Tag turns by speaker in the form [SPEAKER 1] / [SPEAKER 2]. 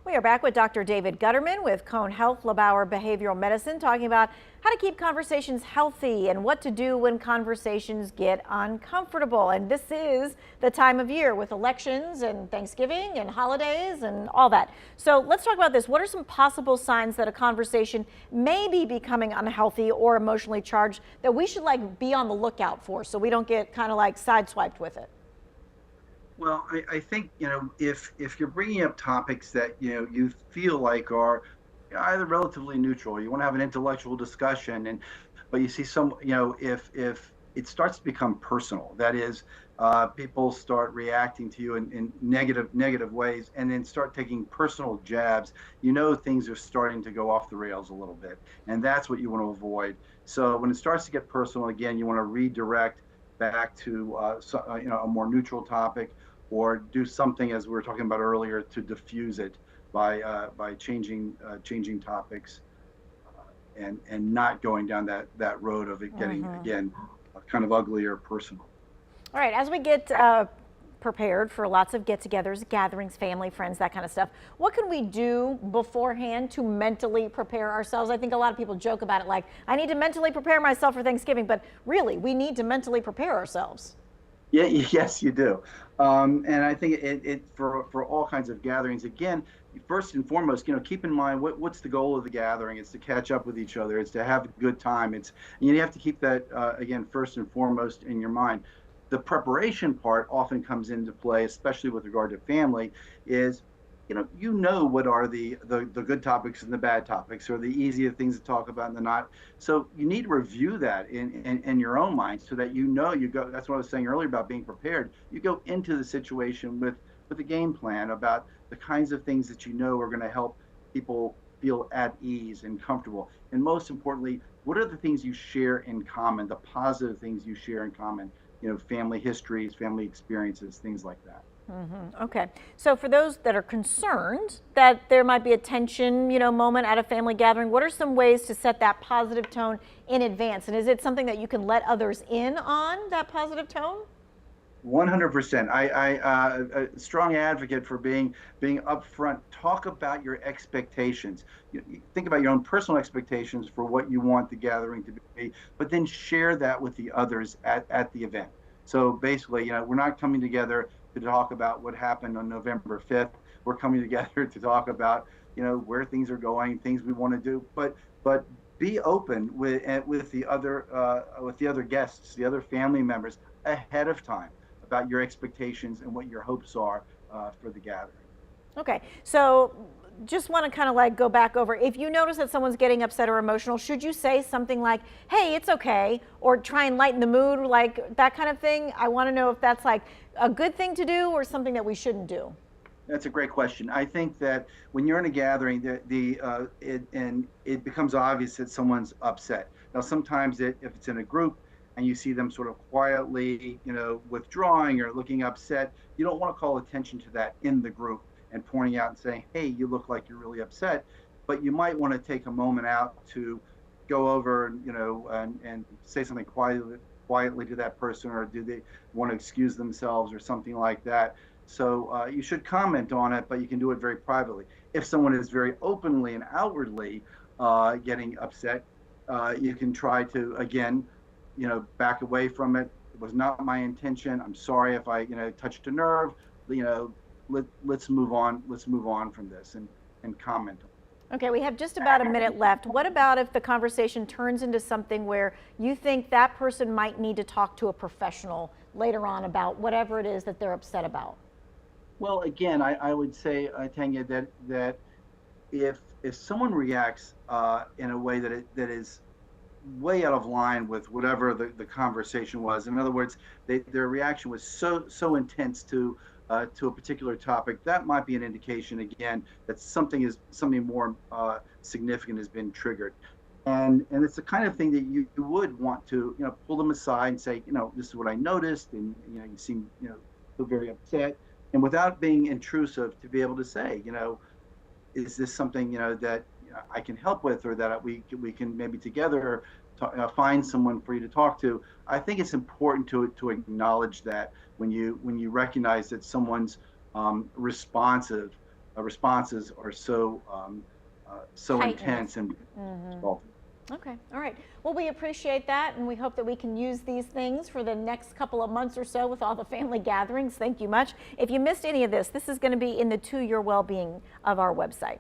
[SPEAKER 1] We are back with Dr. David Gutterman with Cone Health Labauer Behavioral Medicine, talking about how to keep conversations healthy and what to do when conversations get uncomfortable. And this is the time of year with elections and Thanksgiving and holidays and all that. So let's talk about this. What are some possible signs that a conversation may be becoming unhealthy or emotionally charged that we should be on the lookout for so we don't get kind of sideswiped with it?
[SPEAKER 2] Well, I think, if you're bringing up topics that, you feel like are either relatively neutral, you want to have an intellectual discussion, but you see if it starts to become personal, that is, people start reacting to you in negative ways and then start taking personal jabs, things are starting to go off the rails a little bit. And that's what you want to avoid. So when it starts to get personal, again, you want to redirect back to a more neutral topic, or do something, as we were talking about earlier, to diffuse it by changing topics, and not going down that road of it getting again kind of ugly or personal.
[SPEAKER 1] All right, as we get prepared for lots of get-togethers, gatherings, family, friends, that kind of stuff, what can we do beforehand to mentally prepare ourselves? I think a lot of people joke about it like, I need to mentally prepare myself for Thanksgiving, but really, we need to mentally prepare ourselves.
[SPEAKER 2] Yeah, yes, you do. And I think it for all kinds of gatherings, again, first and foremost, keep in mind what's the goal of the gathering. It's to catch up with each other. It's to have a good time. You have to keep that, again, first and foremost in your mind. The preparation part often comes into play, especially with regard to family, is what are the good topics and the bad topics, or the easier things to talk about and the not. So you need to review that in your own mind, so that you go. That's what I was saying earlier about being prepared. You go into the situation with a game plan about the kinds of things that are going to help people feel at ease and comfortable. And most importantly, what are the things you share in common, the positive things you share in common, family histories, family experiences, things like that.
[SPEAKER 1] Okay. So for those that are concerned that there might be a tension, moment at a family gathering, what are some ways to set that positive tone in advance? And is it something that you can let others in on, that positive tone?
[SPEAKER 2] 100%. I a strong advocate for being upfront. Talk about your expectations. You think about your own personal expectations for what you want the gathering to be, but then share that with the others at the event. So basically, we're not coming together to talk about what happened on November 5th. We're coming together to talk about, where things are going, things we want to do, but be open with the other guests, the other family members ahead of time about your expectations and what your hopes are for the gathering.
[SPEAKER 1] Okay, so just want to kind of go back over, if you notice that someone's getting upset or emotional, should you say something like, hey, it's okay, or try and lighten the mood, like that kind of thing? I want to know if that's a good thing to do or something that we shouldn't do.
[SPEAKER 2] That's a great question. I think that when you're in a gathering, it becomes obvious that someone's upset. Now, sometimes if it's in a group and you see them sort of quietly, withdrawing or looking upset, you don't want to call attention to that in the group and pointing out and saying, hey, you look like you're really upset. But you might want to take a moment out to go over, and say something quietly to that person, or do they want to excuse themselves or something like that. So you should comment on it, but you can do it very privately. If someone is very openly and outwardly getting upset, you can try to, again, back away from it. It was not my intention. I'm sorry if I, touched a nerve. Let's move on. Let's move on from this and comment.
[SPEAKER 1] Okay, we have just about a minute left. What about if the conversation turns into something where you think that person might need to talk to a professional later on about whatever it is that they're upset about?
[SPEAKER 2] Well, again, I would say, Tanya, that if someone reacts in a way that is way out of line with whatever the conversation was. In other words, their reaction was so intense to a particular topic, that might be an indication, again, that something more significant has been triggered. And it's the kind of thing that you would want to pull them aside and say, this is what I noticed, and you seem feel very upset, and without being intrusive, to be able to say, is this something that I can help with, or that we can maybe together find someone for you to talk to. I think it's important to acknowledge that when you recognize that someone's responsive responses are so
[SPEAKER 1] Heightened.
[SPEAKER 2] intense and assaultive.
[SPEAKER 1] Okay, all right. Well, we appreciate that, and we hope that we can use these things for the next couple of months or so with all the family gatherings. Thank you much. If you missed any of this, this is going to be in the To Your Wellbeing of our website.